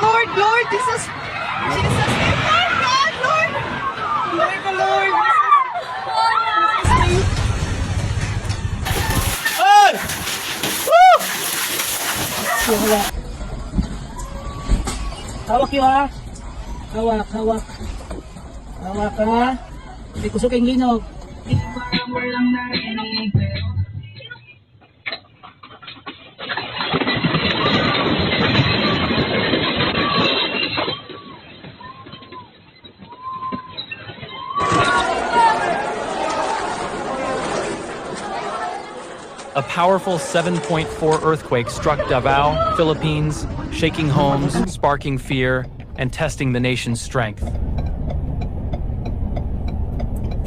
Lord, Lord, Jesus, Jesus, Lord, God, Lord, Lord, the Lord, Ay! Woo! Hawak yun ha. Hawak, hawak. Hawak ha. Hindi kusok yung linog. Walang narinig. A powerful 7.4 earthquake struck Davao, Philippines, shaking homes, sparking fear, and testing the nation's strength.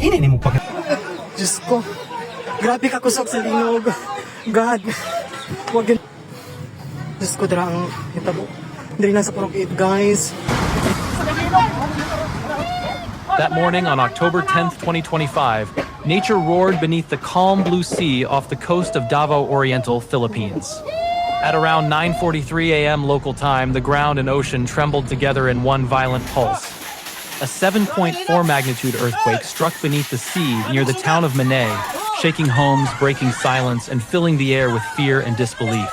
Hindi mo pag... Diyos ko, grabe ka kusog sa linog. God, wag yun. Diyos ko, darang itabo. Dari na sa purong 8, guys. That morning on October 10th, 2025, nature roared beneath the calm blue sea off the coast of Davao Oriental, Philippines. At around 9:43 a.m. local time, the ground and ocean trembled together in one violent pulse. A 7.4 magnitude earthquake struck beneath the sea near the town of Manay, shaking homes, breaking silence, and filling the air with fear and disbelief.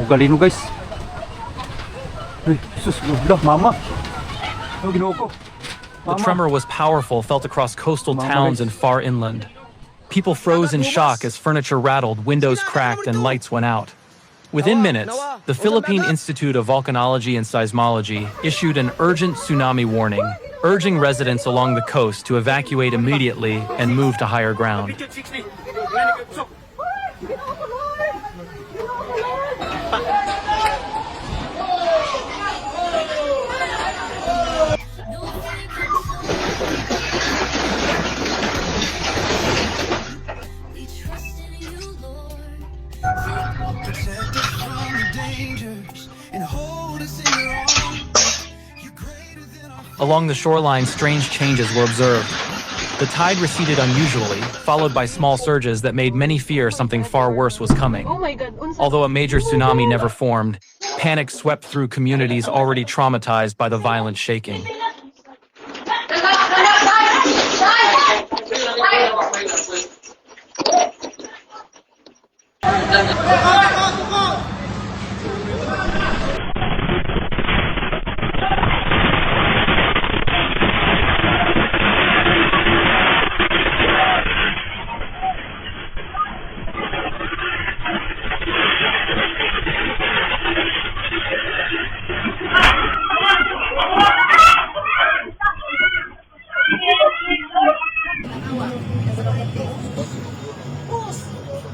Galing mo guys. Ay, sus, lubla, mama. Ano ginawa ko? The tremor was powerful, felt across coastal towns and far inland. People froze in shock as furniture rattled, windows cracked, and lights went out. Within minutes, the Philippine Institute of Volcanology and Seismology issued an urgent tsunami warning, urging residents along the coast to evacuate immediately and move to higher ground. Along the shoreline, strange changes were observed. The tide receded unusually, followed by small surges that made many fear something far worse was coming. oh my God, Although a major tsunami never formed, panic swept through communities already traumatized by the violent shaking.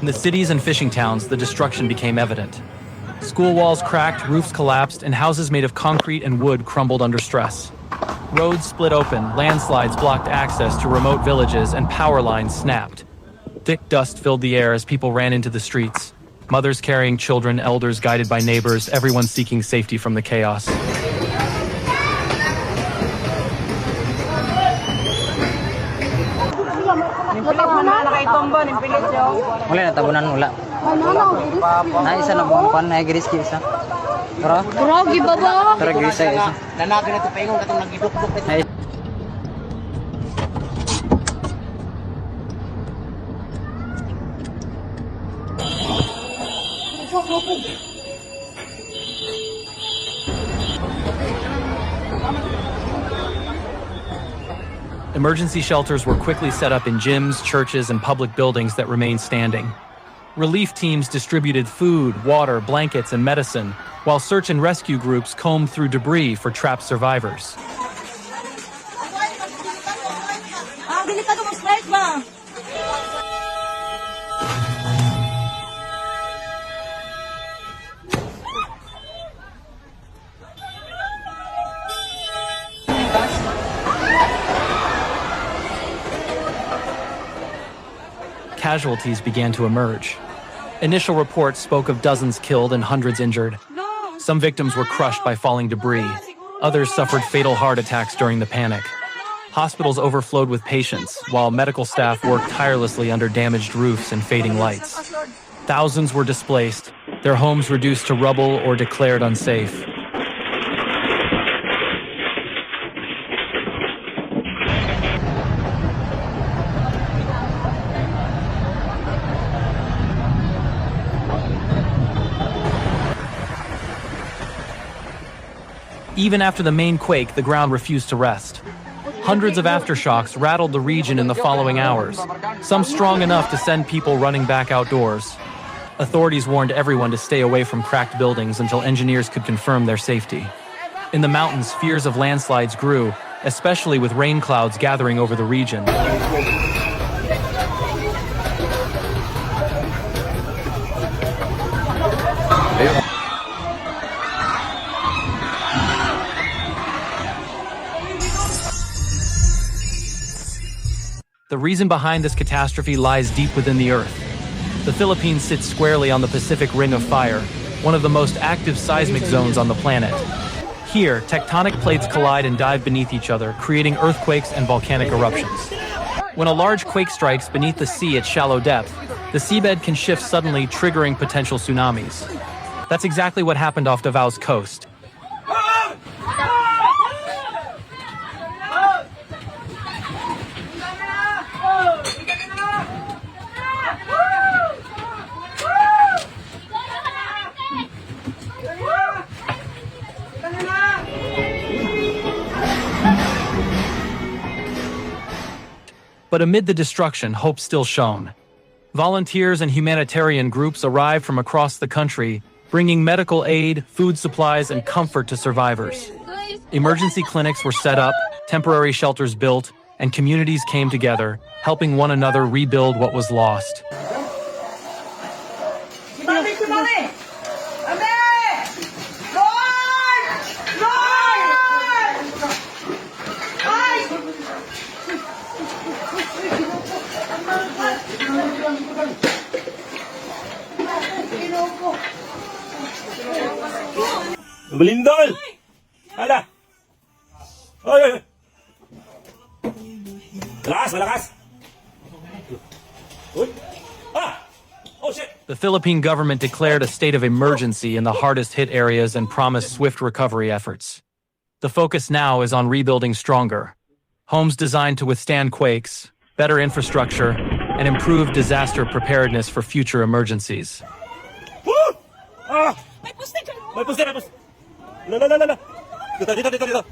In the cities and fishing towns, the destruction became evident. School walls cracked, roofs collapsed, and houses made of concrete and wood crumbled under stress. Roads split open, landslides blocked access to remote villages, and power lines snapped. Thick dust filled the air as people ran into the streets. Mothers carrying children, elders guided by neighbors, everyone seeking safety from the chaos. Wala na tabunan wala. Na isa na buong pan na giris ki isa. Pero baba. pero giris isa. Nanagin na ito paingon katong nagidukduk ito. Emergency shelters were quickly set up in gyms, churches, and public buildings that remained standing. Relief teams distributed food, water, blankets, and medicine, while search and rescue groups combed through debris for trapped survivors. Delikado mag-slide ba? Casualties began to emerge. Initial reports spoke of dozens killed and hundreds injured. Some victims were crushed by falling debris. Others suffered fatal heart attacks during the panic. Hospitals overflowed with patients, while medical staff worked tirelessly under damaged roofs and fading lights. Thousands were displaced, their homes reduced to rubble or declared unsafe. Even after the main quake, the ground refused to rest. Hundreds of aftershocks rattled the region in the following hours, some strong enough to send people running back outdoors. Authorities warned everyone to stay away from cracked buildings until engineers could confirm their safety. In the mountains, fears of landslides grew, especially with rain clouds gathering over the region. The reason behind this catastrophe lies deep within the Earth. The Philippines sits squarely on the Pacific Ring of Fire, one of the most active seismic zones on the planet. Here, tectonic plates collide and dive beneath each other, creating earthquakes and volcanic eruptions. When a large quake strikes beneath the sea at shallow depth, the seabed can shift suddenly, triggering potential tsunamis. That's exactly what happened off Davao's coast. But amid the destruction, hope still shone. Volunteers and humanitarian groups arrived from across the country, bringing medical aid, food supplies, and comfort to survivors. Emergency clinics were set up, temporary shelters built, and communities came together, helping one another rebuild what was lost. Balindol! Hala! Oy, oy, oy! Malakas! Uy! Ah! Oh, shit! The Philippine government declared a state of emergency in the hardest hit areas and promised swift recovery efforts. The focus now is on rebuilding stronger. Homes designed to withstand quakes, better infrastructure, and improved disaster preparedness for future emergencies. Woo! Ah! May puste! La. Dito.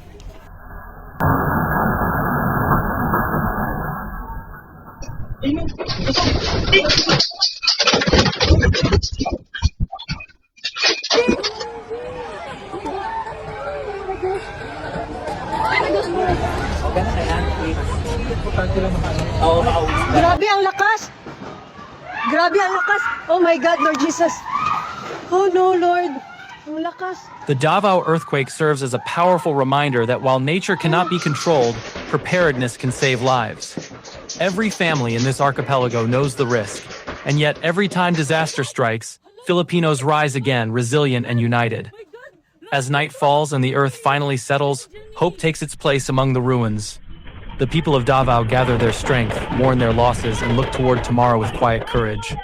Grabe ang lakas! Oh my God, Lord Jesus! Oh no, Lord! Ang lakas! The Davao earthquake serves as a powerful reminder that while nature cannot be controlled, preparedness can save lives. Every family in this archipelago knows the risk, and yet every time disaster strikes, Filipinos rise again, resilient and united. As night falls and the earth finally settles, hope takes its place among the ruins. The people of Davao gather their strength, mourn their losses, and look toward tomorrow with quiet courage.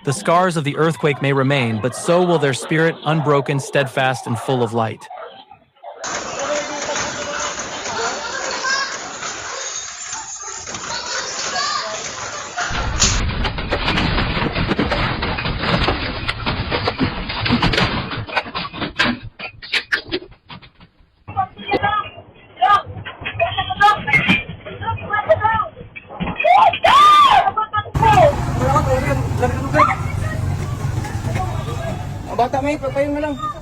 The scars of the earthquake may remain, but so will their spirit, unbroken, steadfast, and full of light. Bata may, papayong na lang.